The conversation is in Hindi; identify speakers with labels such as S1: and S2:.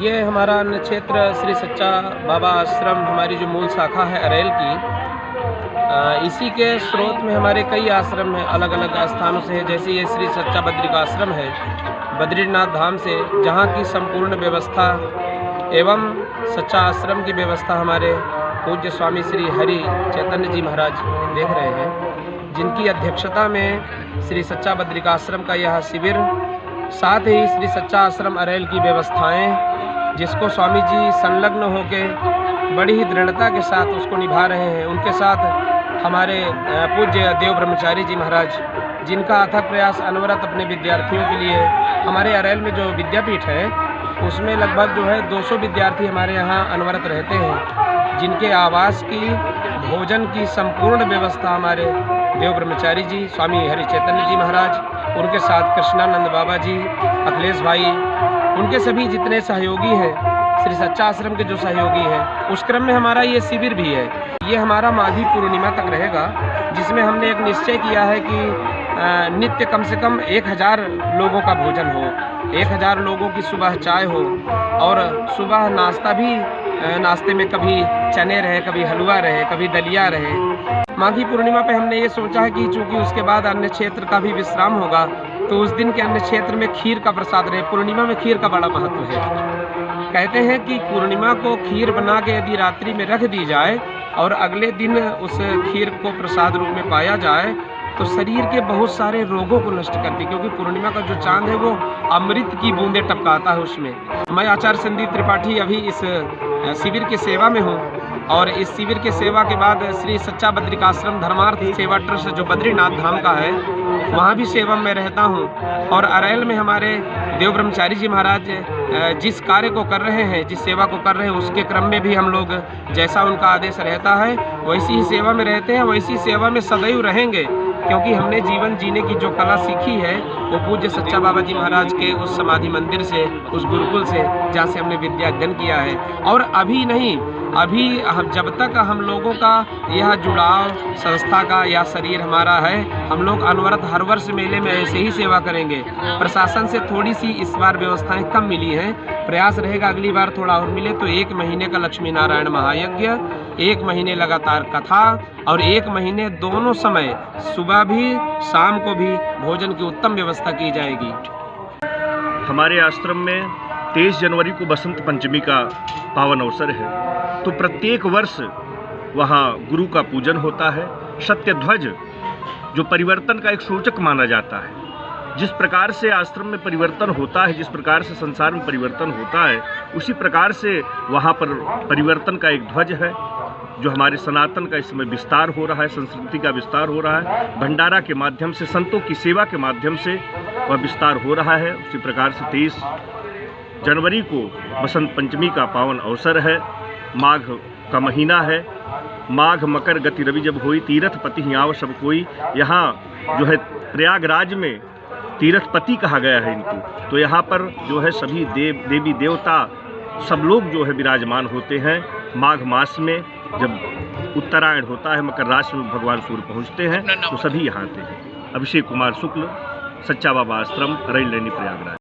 S1: ये हमारा अन्न क्षेत्र श्री सच्चा बाबा आश्रम, हमारी जो मूल शाखा है अरेल की, इसी के स्रोत में हमारे कई आश्रम हैं, अलग अलग स्थानों से है। जैसे ये श्री सच्चा बद्रिका आश्रम है, बद्रीनाथ धाम से, जहाँ की संपूर्ण व्यवस्था एवं सच्चा आश्रम की व्यवस्था हमारे पूज्य स्वामी श्री हरि चैतन्य जी महाराज देख रहे हैं, जिनकी अध्यक्षता में श्री सच्चा बद्रिका आश्रम का यह शिविर, साथ ही श्री सच्चा आश्रम अरेल की व्यवस्थाएं, जिसको स्वामी जी संलग्न होकर बड़ी ही दृढ़ता के साथ उसको निभा रहे हैं। उनके साथ हमारे पूज्य देव ब्रह्मचारी जी महाराज, जिनका अथक प्रयास अनवरत अपने विद्यार्थियों के लिए, हमारे अरेल में जो विद्यापीठ है उसमें लगभग जो है 200 विद्यार्थी हमारे यहाँ अनवरत रहते हैं, जिनके आवास की, भोजन की संपूर्ण व्यवस्था हमारे देव ब्रह्मचारी जी, स्वामी हरि चैतन्य जी महाराज, उनके साथ कृष्णानंद बाबा जी, अखिलेश भाई, उनके सभी जितने सहयोगी हैं, श्री सच्चा आश्रम के जो सहयोगी हैं, उस क्रम में हमारा ये शिविर भी है। ये हमारा माघी पूर्णिमा तक रहेगा, जिसमें हमने एक निश्चय किया है कि नित्य कम से कम 1000 लोगों का भोजन हो, 1000 लोगों की सुबह चाय हो, और सुबह नाश्ता भी, नाश्ते में कभी चने रहे, कभी हलवा रहे, कभी दलिया रहे। माघी पूर्णिमा पे हमने ये सोचा है कि चूँकि उसके बाद अन्य क्षेत्र का भी विश्राम होगा, तो उस दिन के अन्य क्षेत्र में खीर का प्रसाद रहे। पूर्णिमा में खीर का बड़ा महत्व है। कहते हैं कि पूर्णिमा को खीर बना के यदि रात्रि में रख दी जाए और अगले दिन उस खीर को प्रसाद रूप में पाया जाए, तो शरीर के बहुत सारे रोगों को नष्ट करती, क्योंकि पूर्णिमा का जो चांद है वो अमृत की बूंदें टपकाता है उसमें। मैं आचार्य संदीप त्रिपाठी अभी इस शिविर की सेवा में हूँ, और इस शिविर के सेवा के बाद श्री सच्चा बद्रिका आश्रम धर्मार्थ सेवा ट्रस्ट जो बद्रीनाथ धाम का है, वहाँ भी सेवा में रहता हूँ। और अरेल में हमारे देव ब्रह्मचारी जी महाराज जिस कार्य को कर रहे हैं, जिस सेवा को कर रहे हैं, उसके क्रम में भी हम लोग, जैसा उनका आदेश रहता है वैसी ही सेवा में रहते हैं, वैसी सेवा में सदैव रहेंगे। क्योंकि हमने जीवन जीने की जो कला सीखी है वो पूज्य सच्चा बाबा जी महाराज के उस समाधि मंदिर से, उस गुरुकुल से, जहाँ से हमने विद्याध्ययन किया है। और अभी नहीं, अभी जब तक हम लोगों का यह जुड़ाव संस्था का या शरीर हमारा है, हम लोग अनवरत हर वर्ष मेले में ऐसे ही सेवा करेंगे। प्रशासन से थोड़ी सी इस बार व्यवस्थाएं कम मिली हैं, प्रयास रहेगा अगली बार थोड़ा और मिले तो 1 महीने का लक्ष्मी नारायण महायज्ञ, 1 महीने लगातार कथा, और 1 महीने दोनों समय, सुबह भी शाम को भी भोजन की उत्तम व्यवस्था की जाएगी।
S2: हमारे आश्रम में 23 जनवरी को बसंत पंचमी का पावन अवसर है, तो प्रत्येक वर्ष वहाँ गुरु का पूजन होता है। सत्य ध्वज जो परिवर्तन का एक सूचक माना जाता है, जिस प्रकार से आश्रम में परिवर्तन होता है, जिस प्रकार से संसार में परिवर्तन होता है, उसी प्रकार से वहाँ पर परिवर्तन का एक ध्वज है, जो हमारे सनातन का इस समय विस्तार हो रहा है, संस्कृति का विस्तार हो रहा है, भंडारा के माध्यम से, संतों की सेवा के माध्यम से वह विस्तार हो रहा है। उसी प्रकार से 23 जनवरी को बसंत पंचमी का पावन अवसर है। माघ का महीना है। माघ मकर गति रवि जब होई, तीर्थ पति ही आव सब कोई। यहाँ जो है प्रयागराज में तीर्थपति कहा गया है इनको, तो यहाँ पर जो है सभी देवी देवता सब लोग जो है विराजमान होते हैं। माघ मास में जब उत्तरायण होता है, मकर राशि में भगवान सूर्य पहुँचते हैं, तो सभी यहाँ आते हैं। अभिषेक कुमार शुक्ल, सच्चा बाबा आश्रम, अरेल, प्रयागराज।